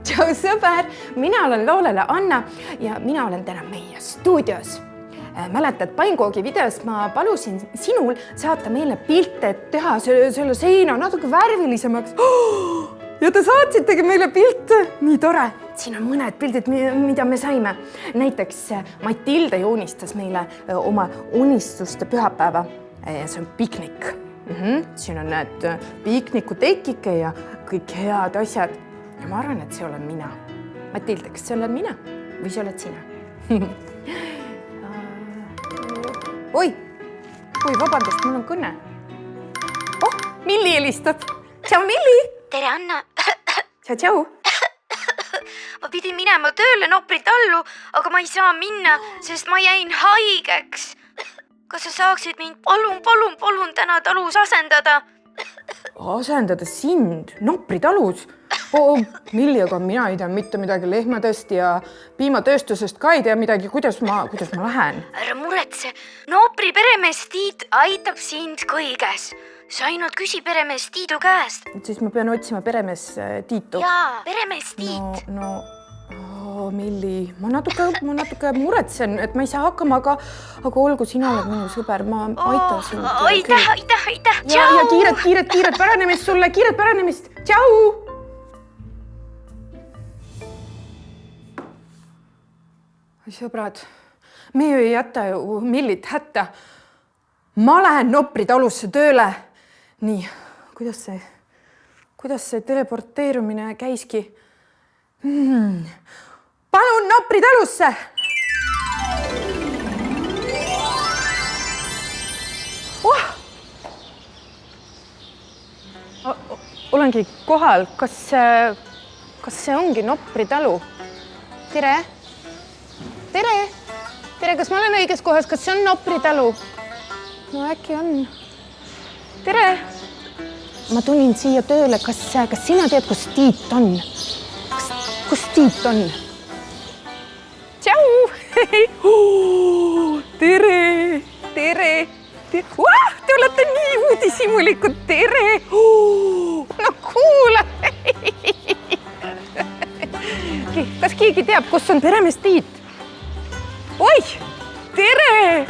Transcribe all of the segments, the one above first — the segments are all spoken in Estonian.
Tšau sõber, mina olen Loolele Anna ja mina olen täna meie stuudios. Mäletad, Painkoogi videos ma palusin sinul saata meile pilte, et teha selle seina natuke värvilisemaks. Ja te saatsitegi meile pilte. Nii tore. Siin on mõned pildid, mida me saime. Näiteks Matilda joonistas meile oma unistuste pühapäeva. See on piknik. Siin on need pikniku tekike ja kõik head asjad. Ja ma arvan, et see olen mina. Matilda, kas see olen mina või see oled sina? Oi, vabandust, mul on kõne. Oh, Milli helistab. Tšau, Milli! Tere, Anna! Tšau! Ma pidin minema tööle Nopritallu, aga ma ei saa minna, sest ma jäin haigeks. Kas sa saaksid mind palun täna talus asendada? Asendada sind Nopritalus? Milli, aga mina ei tea mitte midagi lehmadest ja piimatööstusest ka ei tea midagi. Kuidas ma lähen? Ära muretse, Nopri peremees Tiit aitab sind kõiges. Sa ainult küsi peremees Tiidu käest. Siis ma pean otsima peremees Tiitu. Jaa, peremees Tiit. Milli, ma natuke muretsen, et ma ei saa hakkama, aga olgu, sina oled minu sõber, ma aitan sind. Aitäh. Ja kiiret paranemist sulle, kiiret paranemist. Tšau! Sõbrad, me ju ei jäta ju Millit hätta. Ma lähen Nopri talusse tööle. Nii, kuidas see teleporteerumine käiski? Palun Nopri talusse! Olengi kohal. Kas see ongi Nopri talu? Tere! Tere, kas ma olen õiges kohas? Kas see on Nopri talu? No äkki on. Tere! Ma tulin siia tööle. Kas sina tead, kus Tiit on? Kus Tiit on? Tšau! Tere! Te olete nii uudishimulikud. Tere! No kuule! Kas keegi teab, kus on peremees Tiit? Oi, tere!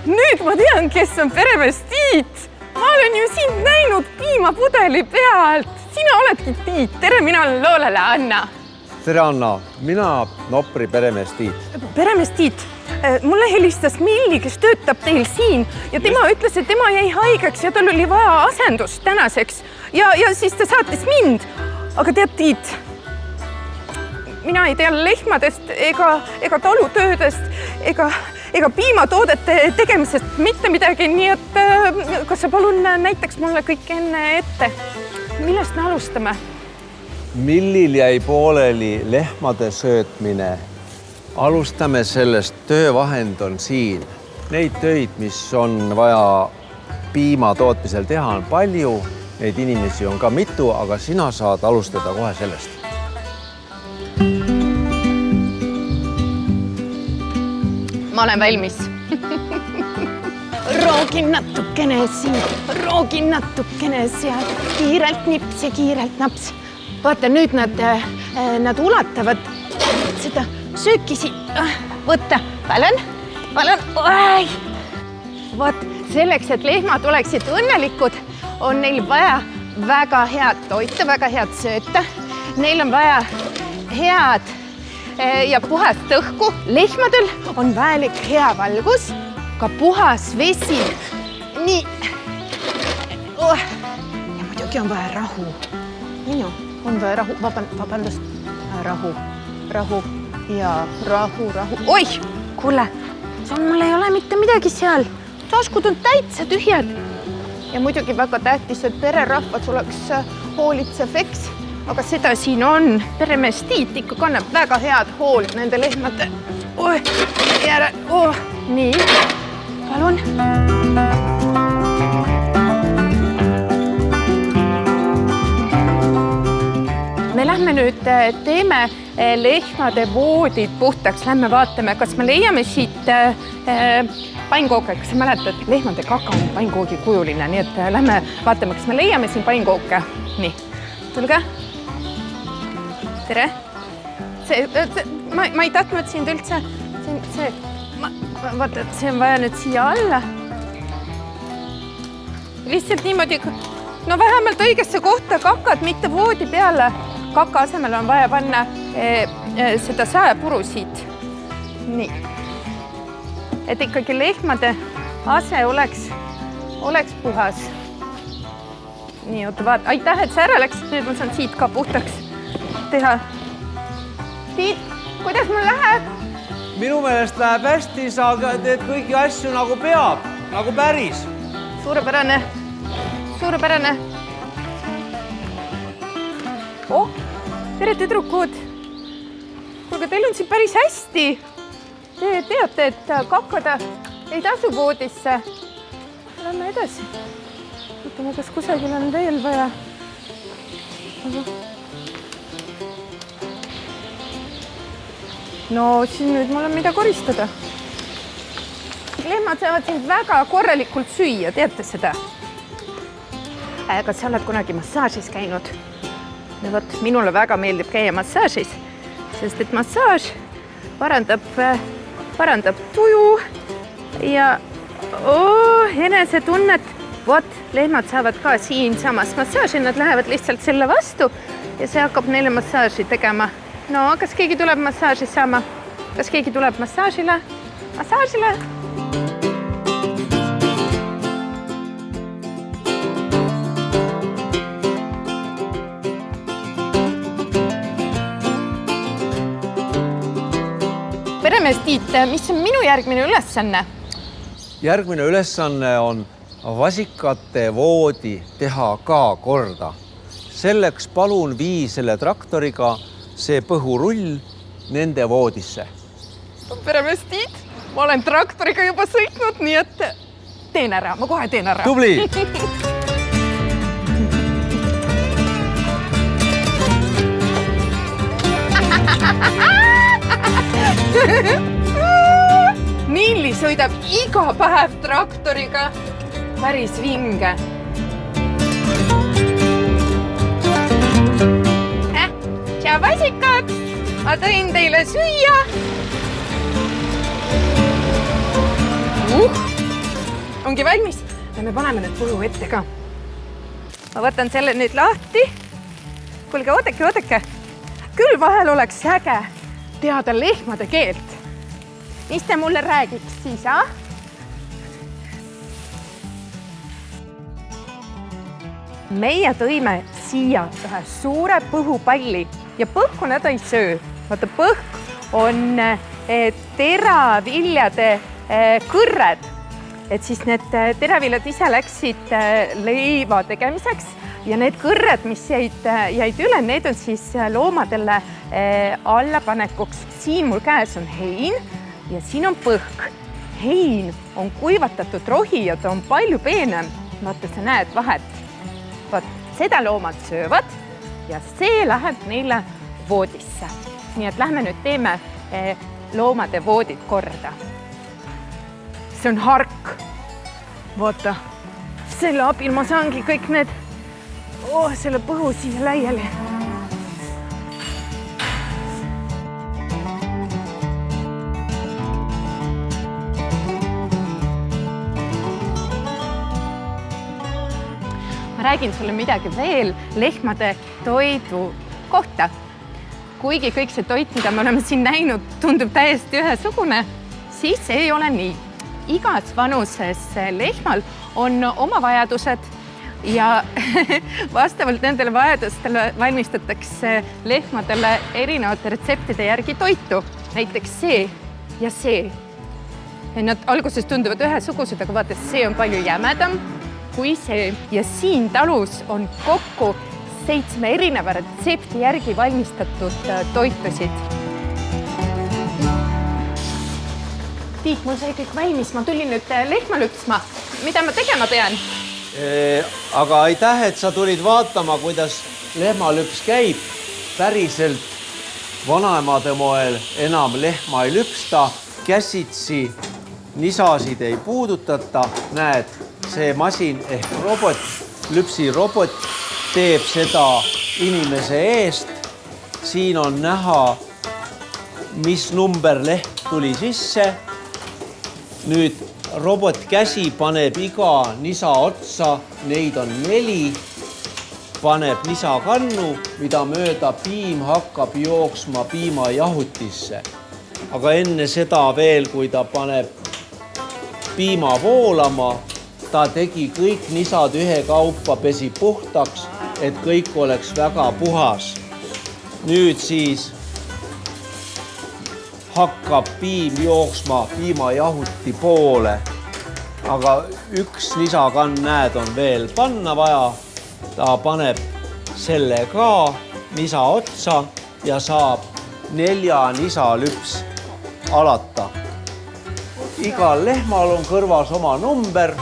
Nüüd ma tean, kes on peremees Tiit. Ma olen ju sind näinud piimapudeli pealt. Sina oledki Tiit. Tere, mina olen Loolele Anna. Tere, Anna. Mina Nopri peremees Tiit. Peremees Tiit, mulle helistas Milli, kes töötab teil siin. Ja tema ütles, et tema jäi haigeks ja tal oli vaja asendust tänaseks. Ja siis ta saatis mind. Aga tead, Tiit, mina ei tea lehmadest ega talutöödest ega piimatoodete tegemisest mitte midagi, nii et kas sa palun näitaks mulle kõik enne ette? Millest me alustame? Millil jäi pooleli lehmade söötmine. Alustame sellest, töövahend on siin. Neid töid, mis on vaja piima tootmisel teha, on palju. Neid inimesi on ka mitu, aga sina saad alustada kohe sellest. Ma olen valmis. Roogin natukene siin, roogin natukene seal. Kiirelt nips ja kiirelt naps. Vaata, nüüd nad ulatavad seda sööki siin. Võtta, palun. Vaat, selleks, et lehmad oleksid õnnelikud, on neil vaja väga head toitu, väga head sööta. Neil on vaja head ja puhast õhku. Lehmadel on vajalik hea valgus, ka puhas vesi. Nii. Ja muidugi on vaja rahu. Minu on vaja rahu. Vabandust. Rahu. Ja rahu. Oih, kuule, mul ei ole mitte midagi seal. Taskud on täitsa tühjad. Ja muidugi väga tähtis, et pererahvas oleks hoolitsev, eks. Aga seda siin on. Peremees Tiit ikka kannab väga head hoolt nende lehmade. Nii, palun. Me lähme nüüd teeme lehmade voodid puhtaks. Lähme vaatame, kas me leiame siit painkooke. Kas sa mäletad, lehmade kaka on painkoogi kujuline, nii et lähme vaatame, kas me leiame siin painkooke. Nii, tulge. tere. Ma ei tahtnud sind üldse. Vaata, et see on vaja nüüd siia alla. Lihtsalt niimoodi, no vähemalt õigesse kohta kakad, mitte voodi peale. Kaka asemel on vaja panna seda saepuru siit. Nii. Et ikkagi lehmade ase oleks puhas. Nii, oota, vaata. Aitäh, et sa ära läksid. Nüüd ma saan siit ka puhtaks teha. Tiit, kuidas mul läheb? Minu meelest läheb hästi, sa teed kõiki asju nagu peab, nagu päris. Suurepärane. Oh, tere tüdrukud. Kuulge, teil on siin päris hästi. Te teate, et kakada ei tasu voodisse. Lähme edasi. Võtame, kas kusagil on veel vaja. No siin nüüd mul on mida koristada. Lehmad saavad siin väga korralikult süüa, teate seda? Kas sa oled kunagi massaažis käinud? No võt, minule väga meeldib käia massaažis, sest et massaaž parandab tuju ja enesetunnet. Vot, lehmad saavad ka siin samas massaaži, nad lähevad lihtsalt selle vastu ja see hakkab neile massaaži tegema. No, kas keegi tuleb massaaži saama? Kas keegi tuleb massažile? Peremees Tiit, mis on minu järgmine ülesanne? Järgmine ülesanne on vasikate voodi teha ka korda. Selleks palun vii selle traktoriga see põhurull nende voodisse. Peremees Tiit, ma olen traktoriga juba sõitnud, nii et teen ära, ma kohe teen ära. Tubli! Niili sõidab iga päev traktoriga. Päris vinge. Tšau, vasikad! Ma tõin teile süüa. Ongi valmis. Me paneme nüüd põlu ette ka. Ma võtan selle nüüd lahti. Kuulge, oodake. Küll vahel oleks äge teada lehmade keelt. Mis te mulle räägiks siis, Meie tõime siia ühe suure põhupalli ja põhku nad ei söö. Vaata, põhk on teraviljade kõrred. Et siis need teraviljad ise läksid leiva tegemiseks ja need kõrred, mis jäid üle, need on siis loomadele allapanekuks. Siin mul käes on hein ja siin on põhk. Hein on kuivatatud rohi ja ta on palju peenem. Vaata, sa näed vahet. Vaat, seda loomad söövad ja see läheb neile voodisse. Nii et lähme nüüd teeme loomade voodid korda. See on hark. Vaata, selle abil ma saangi kõik need selle põhu siia laiali. Räägin sulle midagi veel lehmade toidu kohta. Kuigi kõik see toit, mida me oleme siin näinud, tundub täiesti ühesugune, siis ei ole nii. Igas vanuses lehmal on oma vajadused ja vastavalt nendele vajadustele valmistatakse lehmadele erinevate retseptide järgi toitu. Näiteks see ja see. Nad alguses tunduvad ühesugused, aga vaata, see on palju jämedam kui see. Ja siin talus on kokku 7 erineva retsepti järgi valmistatud toitusid. Tiit, mul sai kõik valmis. Ma tulin nüüd lehma lüpsma. Mida ma tegema pean? Aga aitäh, et sa tulid vaatama, kuidas lehmalüps käib. Päriselt vanaemade moel enam lehma ei lüpsta. Käsitsi nisasid ei puudutata. Näed, see masin ehk robot, lüpsirobot teeb seda inimese eest siin on näha, mis number leht tuli sisse. Nüüd robotkäsi paneb iga nisa otsa, neid on 4, paneb nisakannu, mida mööda piim hakkab jooksma piimajahutisse. Aga enne seda veel, kui ta paneb piima voolama, ta tegi kõik nisad ühekaupa, pesi puhtaks, et kõik oleks väga puhas. Nüüd siis hakkab piim jooksma piimajahuti poole, aga üks nisakann, näed, on veel panna vaja. Ta paneb selle ka nisa otsa ja saab 4 nisalüps alata. Igal lehmal on kõrvas oma number,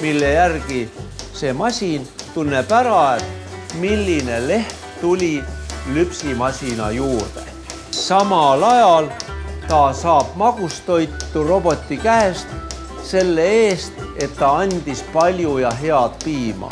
mille järgi see masin tunneb ära, et milline leht tuli lüpsimasina juurde. Samal ajal ta saab magustoitu roboti käest selle eest, et ta andis palju ja head piima.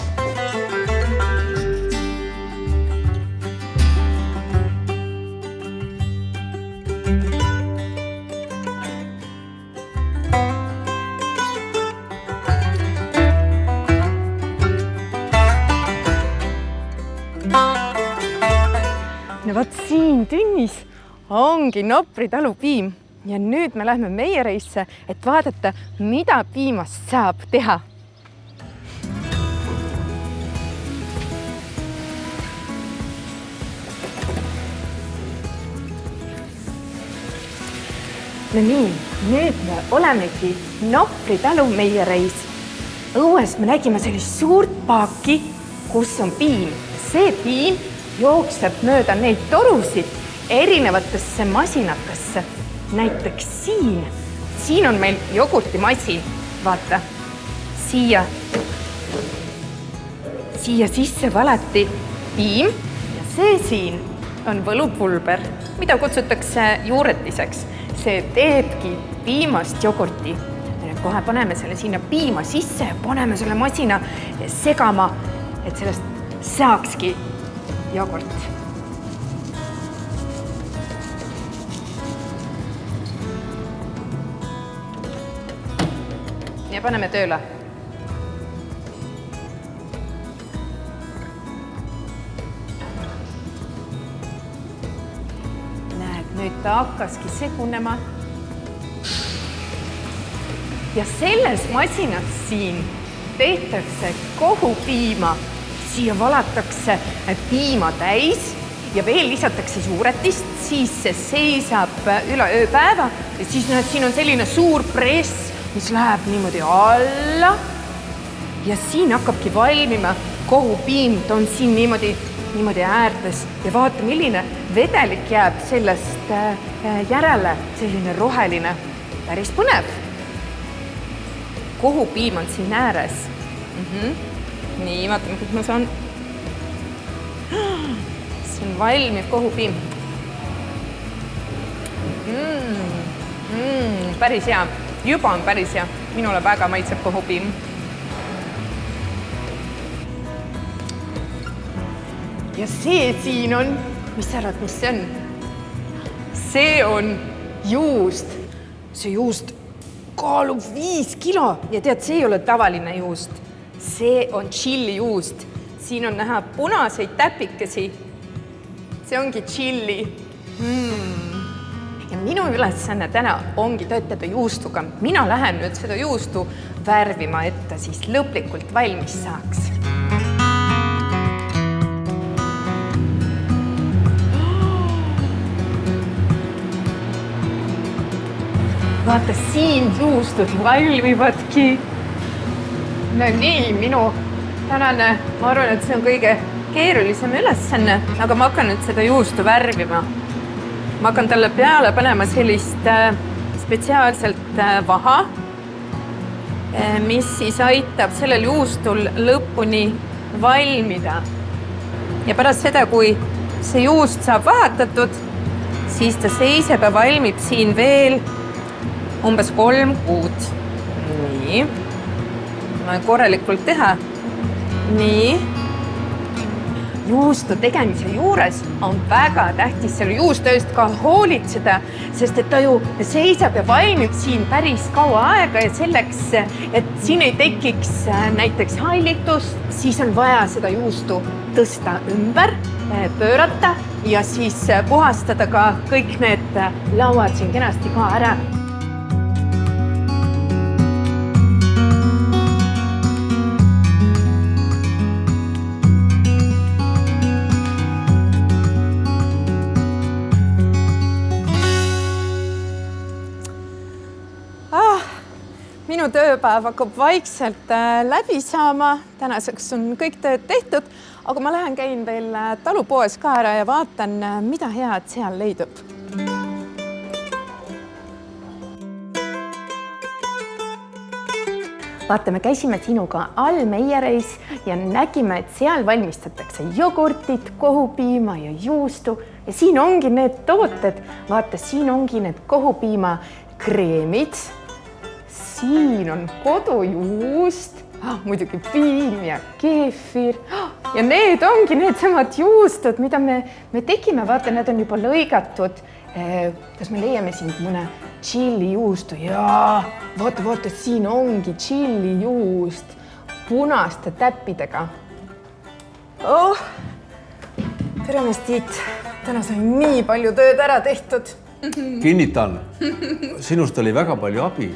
No vot siin tünnis ongi Nopri talu piim ja nüüd me lähme meiereisse, et vaadata, mida piimast saab teha. No nii, nüüd me olemegi Nopri talu meiereis. Õues me nägime sellist suurt paaki, kus on piim. See piim jookseb mööda neid torusid erinevatesse masinatesse. Näiteks siin on meil jogurtimasin. Vaata, siia sisse valati piim ja see siin on võlupulber, mida kutsutakse juuretiseks. See teebki piimast jogurti. Kohe paneme selle sinna piima sisse ja paneme selle masina segama, et sellest saakski jogurt. Ja paneme tööle. Näed, nüüd ta hakkaski segunema. Ja selles masinas siin tehtakse kogu piima. Siia valatakse piima täis ja veel lisatakse juuretist, siis see seisab üle ööpäeva ja siis näed, siin on selline suur press, mis läheb niimoodi alla ja siin hakkabki valmima kogu piim, ta on siin niimoodi äärtes ja vaata, milline vedelik jääb sellest järele, selline roheline, päris põnev. Kogu piim on siin ääres. Nii, vaatame, kus ma saan. See on valmiv kogu piim. Päris hea. Juba on päris hea. Minule väga maitseb kogu piim. Ja see siin on, mis sa arvad, mis see on? See on juust. See juust kaalub 5 kilo ja tead, see ei ole tavaline juust. See on tšilli juust. Siin on näha punaseid täpikesi. See ongi tšilli. Ja minu ülesanne täna ongi töötada juustuga. Mina lähen nüüd seda juustu värvima, et ta siis lõplikult valmis saaks. Vaata, siin juustud valmivadki. No nii, minu tänane, ma arvan, et see on kõige keerulisem ülesanne, aga ma hakkan nüüd seda juustu värvima. Ma hakkan talle peale panema sellist spetsiaalselt vaha, mis siis aitab sellel juustul lõpuni valmida. Ja pärast seda, kui see juust saab vahatatud, siis ta seiseb ja valmib siin veel umbes 3 kuud. Nii. Ma korralikult teha. Nii. juustu tegemise juures on väga tähtis selle juustu eest ka hoolitseda, sest et ta ju seisab ja valmib siin päris kaua aega ja selleks, et siin ei tekiks näiteks hallitust, siis on vaja seda juustu tõsta ümber, pöörata ja siis puhastada ka kõik need lauad siin kenasti ka ära. Minu tööpäev hakkab vaikselt läbi saama. Tänaseks on kõik tööd tehtud, aga ma lähen käin veel talupoes ka ära ja vaatan, mida head seal leidub. Vaata, me käisime sinuga Allmeiereis ja nägime, et seal valmistatakse jogurtit, kohupiima ja juustu ja siin ongi need tooted. Vaata, siin ongi need kohupiima kreemid. Siin on kodujuust, muidugi piim ja keefir ja need ongi need samad juustud, mida me tegime. Vaata, need on juba lõigatud. Kas me leiame siin mõne tšillijuustu? Jaa, vaata, siin ongi tšillijuust punaste täppidega. Tere, Tiit. Täna sai nii palju tööd ära tehtud. Kinnitan, sinust oli väga palju abi.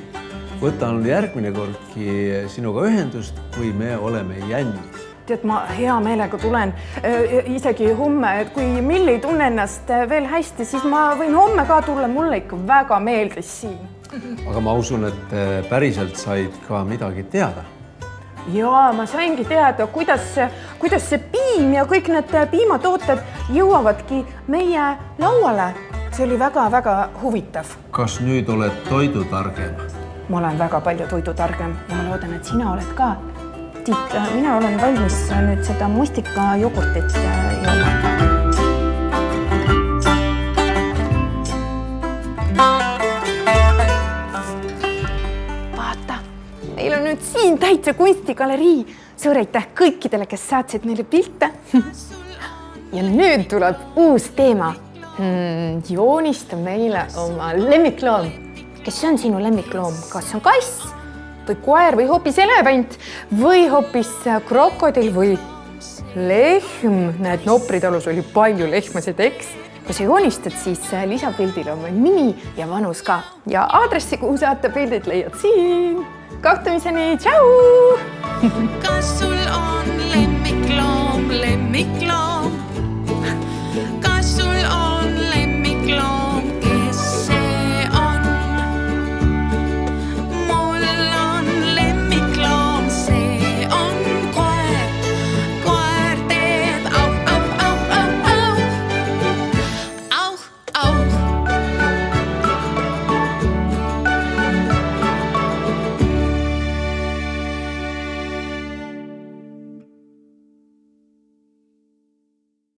Võtan järgmine kordki sinuga ühendust, kui me oleme jännis. Tead, ma hea meelega tulen isegi homme, et kui Milli ei tunne ennast veel hästi, siis ma võin homme ka tulla. Mulle ikka väga meeldis siin. Aga ma usun, et päriselt said ka midagi teada. Jaa, ma saingi teada, kuidas see piim ja kõik need piimatooted jõuavadki meie lauale. See oli väga-väga huvitav. Kas nüüd oled toidutargem? Ma olen väga palju toidutargem ja ma loodan, et sina oled ka. Tiit, mina olen valmis nüüd seda mustika jogurtit jooma. Vaata, meil on nüüd siin täitsa kunstigalerii. Suur aitäh kõikidele, kes saatsid meile pilte. Ja nüüd tuleb uus teema. Joonista meile oma lemmikloom. Kes on sinu lemmikloom? Kas on kass või koer või hoopis elevant või hoopis krokodil või lehm? Näed, Nopritalus oli palju lehmasid, eks? Kui sa joonistad, siis lisapildile oma nimi ja vanus ka. Ja aadressi, kuhu saata pildid, leiad siin. Kohtumiseni, tšau! Kas sul on lemmikloom?